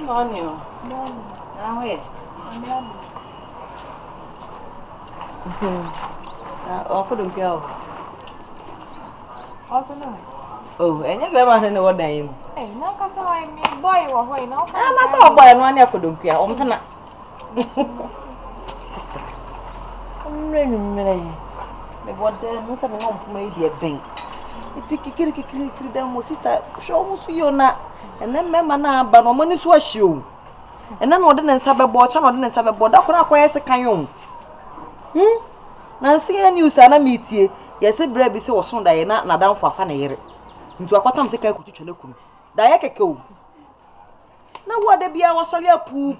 morning. Morning. Now where? Oh, couldn't go. Also no. Oh, and you never know what name. Hey, no, cause I mean boy or why no. I saw a boy and one I couldn't care. Sister. I'm really. What the most of them made a thing. It's a kiki down, sister. Show us you not. And then Mamma, but no money was you. And then what didn't have a board, some didn't have a board. That could acquire a cayon. Nancy and you, Sana meet ye. Yes, a bread be so soon that you're not down for a funny year. Into a quantum sick, I could teach a look. Diaco. Now, what there be our solia poo.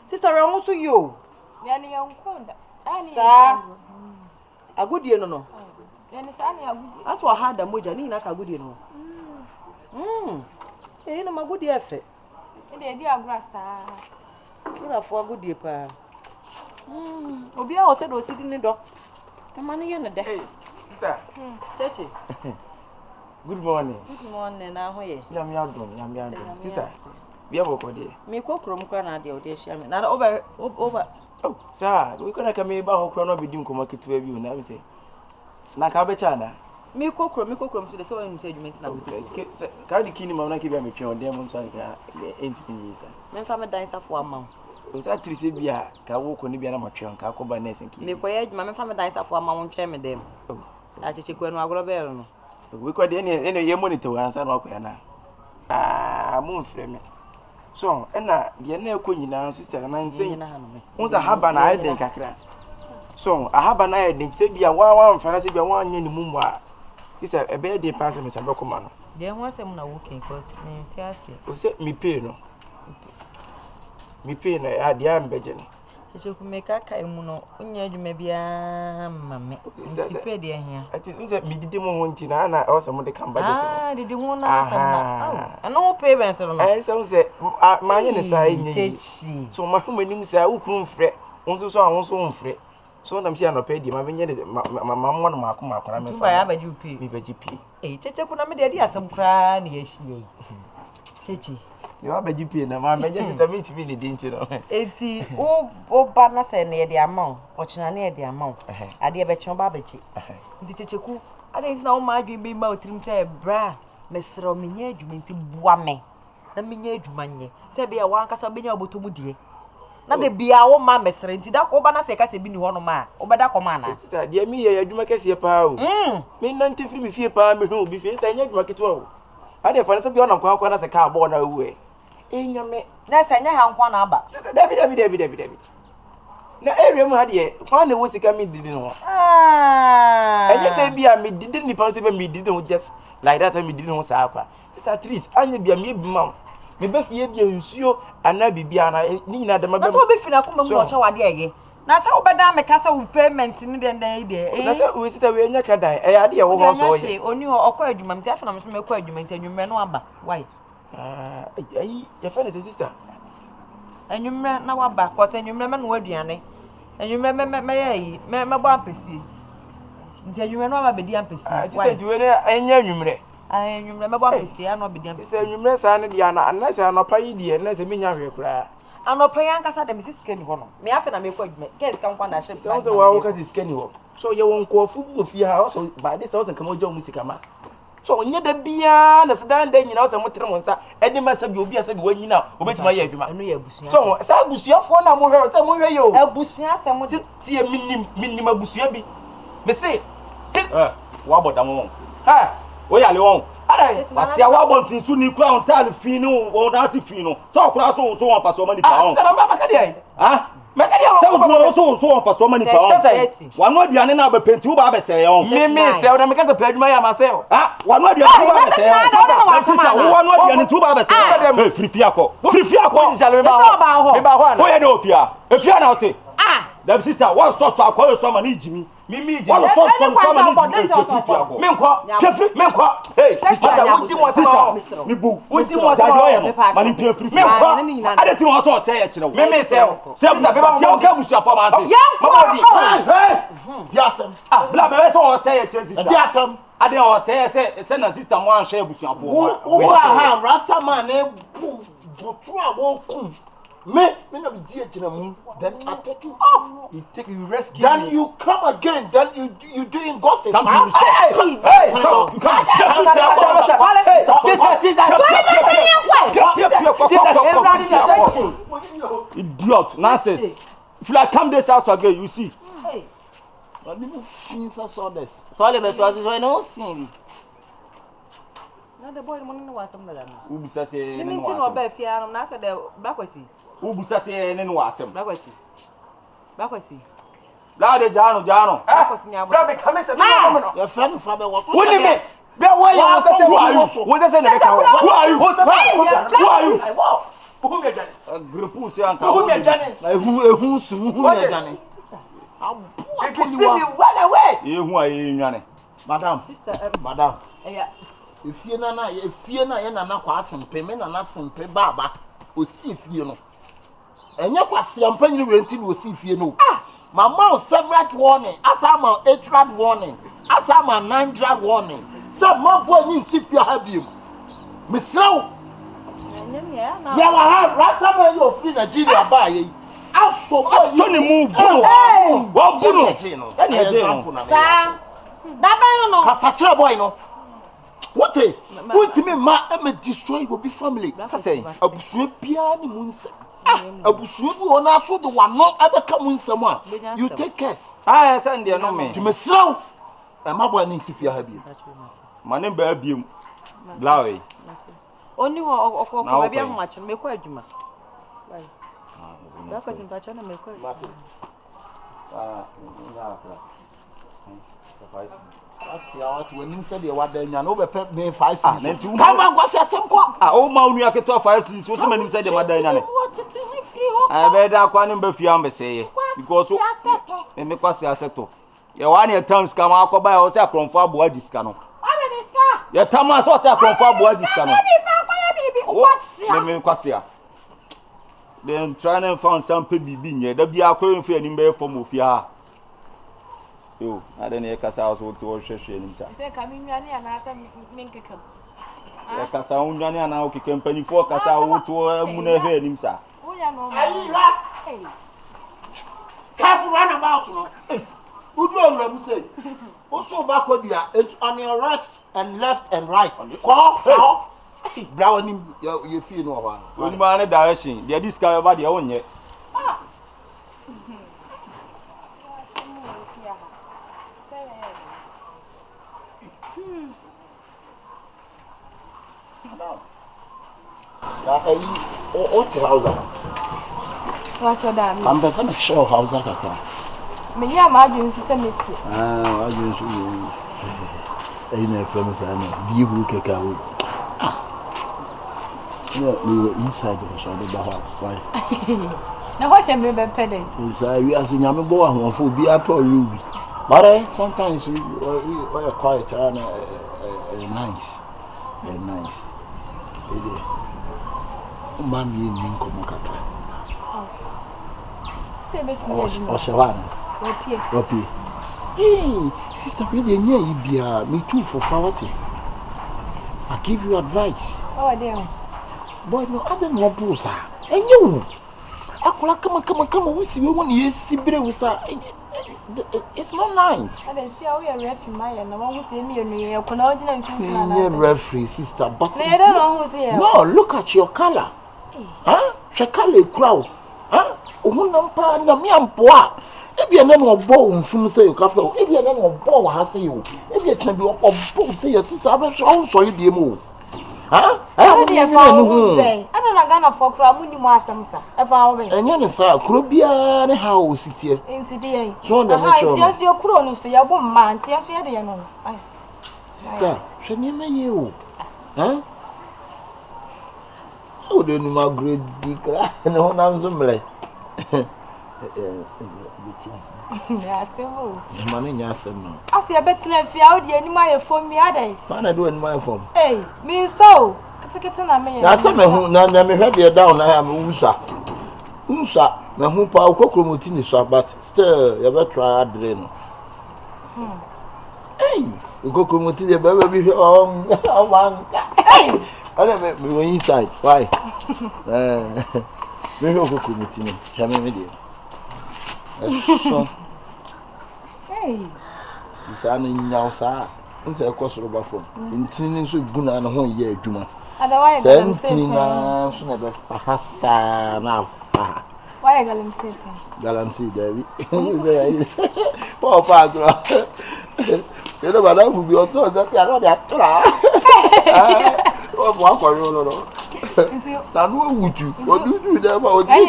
Sister, I'm also you. Yanny, uncle. Sir, a good year, no. That's what I had a moja, Nina, a good year, no. Eh, no, my good year. The dear grass, Good for a good year, pa. Obi, I was said, was sitting in the door. The money in the day. Hey, sister. Churchy. Good morning. Good morning, now, where? Yam. Sister, we have a body. Me cook room corner, dear, shaman. Not over. Oh, sir, we couldn't come about chrono be doing come to you, now say. Nakabechana. Me cook room to the sewing segment now. Can't the kingdom of Naki be a on demons like 18 years. Men family dines for 1 month. Was that Tricibia, Kawok on the Bianamatrion, Kakoba Nessing. Me quiet, my family dines for 1 month, chairman them. Oh, I just check when I go to we could any year monitor answer Wakana. Ah, moon frame. So, and the near queen now, sister, and I'm saying, what's a haban I think I can. So, I have an idea, say be a one fancy be one in the moon. This is a bad day passing Mr. Bocoman. There was some walking because me say me pay no. Me pay no, I am begging. She could make a kaimuno, maybe a mammy. Pay dear here. I think that me didn't want to know, or some come back. Ah, didn't want to ask. And no payments. I say, my inside, so my woman say, who couldn't fret, want to also fret. So I'm saying, I paid him. I mean, my mamma, one of my come by you pay me, GP. Eh, Chacha could have made the idea some crying, yes, ye. Chachi. You have a GP and I'm just a meet really didn't you know. It's oh, partners and near the amount, watching near the amount. I dear bet your babachi. The Chichu, I think now my dream be about him say, bra, Mr. Rominier, you mean to Boame. The Minier Jumanye, say be a one cast of being able to mudie. Now the be our mamma, Mr. That Obana say, I be one of my, Obada Commander. Sister, dear me, you do make us a pound. Mean 90 free me fear pound, who be faced and yet make it well. I did find something on Quack as a car born away. In your me, that's a young one about. David. Now, every man here, one was a coming didn't know. Ah, and you say, be a me didn't possibly me didn't just like that, and me didn't know Sapa. It's at least, I need be a mere mount. Me best ye be a sure, and I be Biana, Nina, the mother. So be finna come and watch our dear. Now, so bad, make us a payment in the day. That's what we sit away in your car. I had your own say, only or quite you, Mamma, from my quite you maintain your man number. Why? Your friend is a sister. And you remember now back, because you remember word, Yanni. And you remember my bumpy. You remember my bumpy. I said you and your I remember bumpy, I not be damn. Say you remember Diana, unless I am not paying the and let the minion cry. I'm not paying Casa de Mrs. Kenny one. Me after I make what guess come on that ship. Also, walk at this Kenny one. So you won't call food of your house by this thousand come on, John Musicama. So near the beyond the sedan, then you know some monster, and the master will be as a when you know, obey my head. So, Sabusia for now, more somewhere you have Busia, someone just see a minimum Busiabi. They say, what about the moon? Ha, where are you? I see a wabon to soon you crown tell Fino or Nancy Fino. So, class also want for so many pounds. Ah, so for so many pounds. One more Diana never paid 2 barbers say on me, sell them because I paid my myself. Ah, one more Diana say, one more Diana 2 barbers say, free Fiaco, shall about where do you? If you are not it. Ah, them sister, what sauce I call someone need me. Mimi, what sauce from someone need me. Memqua, hey, sister, me boo, what you was manipulate free. I didn't also say it, you know. Mimi, sell, come for my yes, ah, Blabber, all say it, yes, I didn't say, send a sister one share with you. Who are Rasta man, Me na be then I take you off. You rescue Then me. you come again. Then you doing gossip. Come Huh? to stop. Hey, stop. You come. Idiot, nonsense. If you like come this house again, you see. Hey. I didn't finish saw this. Tole be so no fin. Na the boy money no wasam na. Ubusa say Me minti no ba fia no na say the blakwasi. Ubusa say ne no asem. Blakwasi. La de jano. Blakwasi nya bo. Bra me come say no. Your friend for me what? Who me? Be why you want to say who are you? Who say na be ka? Who are you? Who are you? Who me Johnny? Group say anka. Who me Johnny? Who me Johnny? If you see me run away. Who are you nwane? Madam, Sister, madam. yeah. Efie na ye na kwa asempe me na asempe baba osi fie no enye kwase ampanyiri we nti no osi fie no mama several warning asama 8 warning asama 9 warning say my boy ni nti fie ha biem misraw ya wa ha rasta man yo free Nigeria ba ye aso boy ni mu bunu wo bunu ene eje no Sa da ba no kasa kire boy no what me ma me destroy your family say abusue bia ni munse abusue bi wona so de wano abeka munsem a you take care send there no me to mesraw e ma boy ni sifia ha bi mane ba biem blawe oni ho okoko bia ho ache me ko adwuma ba ko simpa chana me ko asia what when you say the wada nwa no be pay me 5 cents come on go say sem ko o ma unu aketo 5 cents so manim say the wada nwa ne be da kwa ne ba fi am be say because me kwase aseto ye wa ne tam ska ma akoba ya o say akronfo abo agiska no ye tam a so say akronfo abo agiska no me kwase a then try and find some bibi nye da bia akro mfi anim be fom ofia yo adan ye kasa so to hwehwe anim sa Say ka mi nwane ana asa menkekam. ye kasa unwane ana o keke mpanifo kasa wo to mu na hwe anim sa Wonya no. Hey, careful run about no. Udu onra mu say. Also back on your right and left and right. Call. Brown you feel no one. Oni ma na direction dey this guy over there wonye What's your house? Watch your damn. I'm person show house kakra. Me ya ma adwun su se meti. Adwun su you. Na from say na di hu keka wo. No, we were inside the so the bar. Why? Na what dem be pede. Inside we as nyame bo ahonfo bi ato you bi. But sometimes we are quiet and nice. Nice. Mami ni nkomo kakra. Say beti ni adwun. O shewana. Opie. Hey, sister, we dey near you bia. Me too for forward. I give you advice. Oh, there. Boy, no, I don't want to say. And you, Akula, come, we see we want to see better with her. It's not nice. I don't see how we are referee, my and no one will see me and you. You're referee, sister, but I don't know who's here. No, look at your color. Huh? She color crowd. Huh? Umunampa na mi ampoa. Ebi ene no obo unfum say you kafa. Ebi ene no obo ha say you. Ebi e tran bi obo say your sister abehwe on so bi emu. Huh? I don't know Ghana for crowd muni mo asem sa. E fa wo be. Enye ne sa kro bia ne ha o sitie. Enti dey. So on the nature. Ti aso kro no so ya bo mma, ti aso ye de no. Ai. Sister, she ni me ye o. Huh? How do you ma great big no na so mle. Ya semo. Mane nya asem no. Ase betena fia wo de anim aye fom mi adai. Man do anim aye fom. Eh, mi so. Kete na me. Na se me hu na me hwe de down na am wusa. Wusa, me hu pa okokromoti ni so but still you better try adre no. Hey, okokromoti de baba bi hwe man. Hey, me go inside. Why? Me go committee me. Come me there. So. Hey. This an nyao sa. Nse ekwoso ro ba phone. Ntini nso guna na ho ye adwuma. Otherwise, Sentina so na be fa hasa na fa. Why galamsey? Galamsey David. Papa agro. You know madam will be also that they are not that. Oh, what for you no. Na no would you? What do you do about? Hey, you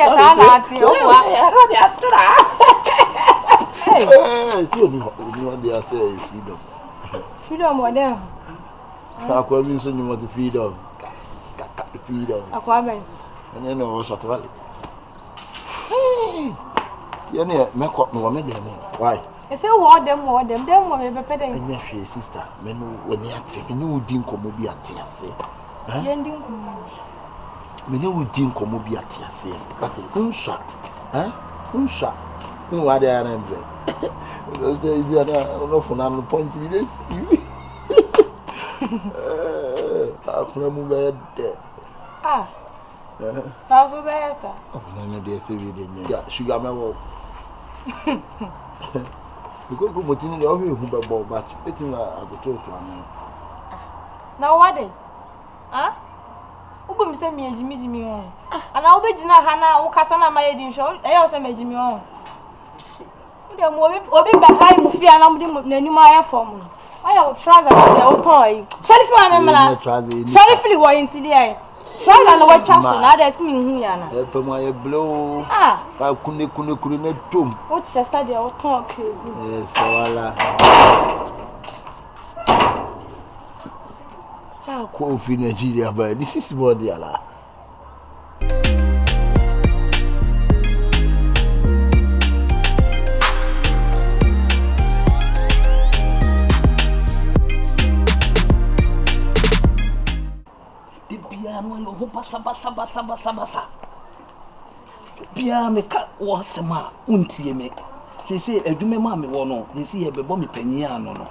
know they are saying freedom. Freedom what there? Akwa mi so you want freedom. Freedom. Akwa ben. And then no shot valley. Hey. You know me ko me dem. Why? You say what them what me be peden. Enya hwe sister, me no wani ate, me no odi nkomo bi ate ase. Ye ndi nkomo. Me no odi nkomo bi ate ase. Ate unsha. Unsha. Who are there na mbe. There is no for na point bi dey see. Afuna mu be de. Now so be sir. Oh, no dey say we dey nya. Sugar me wo. Because go motini dey obi hu be bo but etin na agoto to anu. Now what dey? Ubu mi say mi ejimi on. Ana obegina ha na wo kasa na maye di nsho. Eya say mi ejimi on. Ode mo obi ba hai mu fi ana mu di nanim aya form. Aya wo trouser dey wo ton yi. Sheriff wa me mala. Sheriff li wo yin ti dey. Trouser na wo twa so na dey mi hu ya na. E pe mo ye blow. Ba kune na tom. Wo chesa dey wo ton crazy. Yes, wala. Ko fi Nigeria ba this is what they are. No yo ho basa bia me ka wo sema untie me sese adwuma ma me wo no sese ye bebo me panyi ano no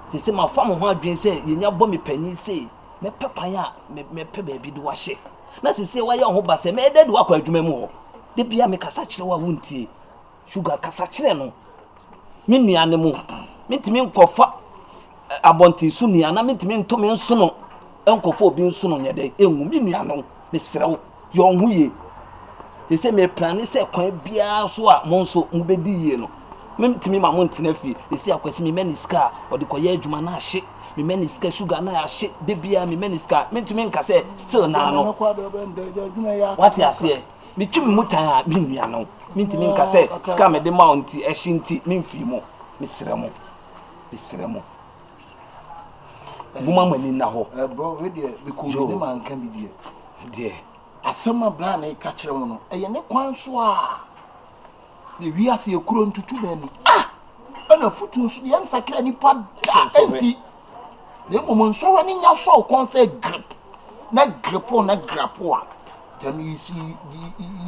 sese ma fa mo ho adwen se ye nya bo me panyi se me pepan a me pe ba bi de wa hye na sese wa ye ho basa me de wa kwa adwuma mu ho de bia me kasa kire wa untie sugar kasa kire no me nuane mu mentimi nkofa abonti su nuana mentimi nto me nso no enkofo obi nso no nyede enwu mi nuano me serew yo hu ye te se me plan se kwan bia so a mo nso mo bedi ye no mentimi ma mo ntena fi esi akwasi mi meniska odi koye adwuma na ahye mi meniska sugar na ahye de bia mi meniska mentimi nka se still na no what you say mi twimi mutan mi nuano mentimi nka se ska me de ma onti ehye nti memfi mo me seremo Buma mani na ho. Bro, we dey because we man kan bi die. Asema bla na ka kire wo no. Eye ne kwan so a. Ne wi ase ekuro ntutu ba ni. Ana futu so ye nsakra ni pa ensi. Ne mo nso wa ni nya so kon say grip. Na gripo na grapo a. Then you see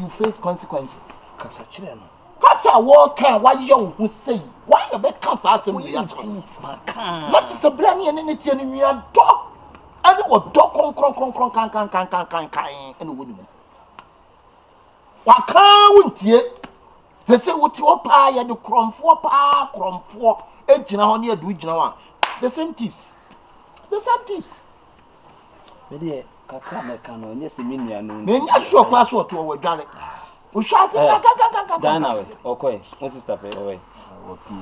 you face consequences. Kasa kire no. Kasa wo kan wa ye wo sei. Why the be kasa asem bi ati. Maka. What is the brand ne tie ni wi ado. Ani wo do kon kan ene wo ni mu. Wa kan wontie. They say what you pa ya de kromfo ejina ho ne adu jina wa. The same tips. Me de kakra me kan no nye se me nua no. Me nya sure kwa so to wo dware. O sha se kan. Dana we. Okay. Mo sister pe we. Okay.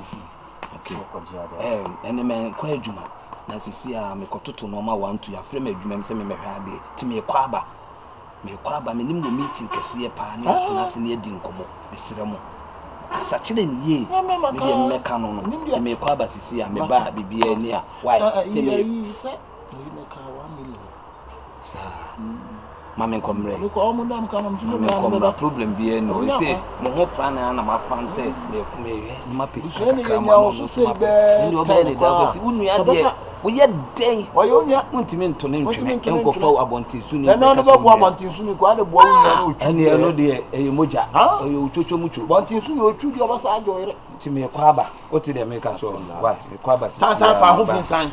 Ene men kwa adwuma. Na sisi a me kototo no ma 1 2 ya frame adwuma me se me mehwe ade. Ti me kwa aba me nim go meeting kese pa na atina se ne adi nkomo. Me sire mo. Kasa kire ni ye. Me de me ka no no. Ti me kwa aba sisi a me ba bibia ni a. Why? Se me ka 1 million. Sa. Mama komre. Ko omo ndam kana mtino na problem bi no. You say mo ho plan na ma fan say me ma pesi. Ni nya o so say be. Ni obere da ko si unua de. Wo ye den. Wo ye unya. Muntimi ntone ntweme. Enko fa abontin su ni. Na no ba bo abontin su ni ko ade bo unya na otu. Ene no de eye moja. Eye ochocho mucho. Abontin su ni otu di obasa ajo ere. Ti me kwa aba. O ti de me ka so. Why? Me kwa aba si. San fa ho fin san.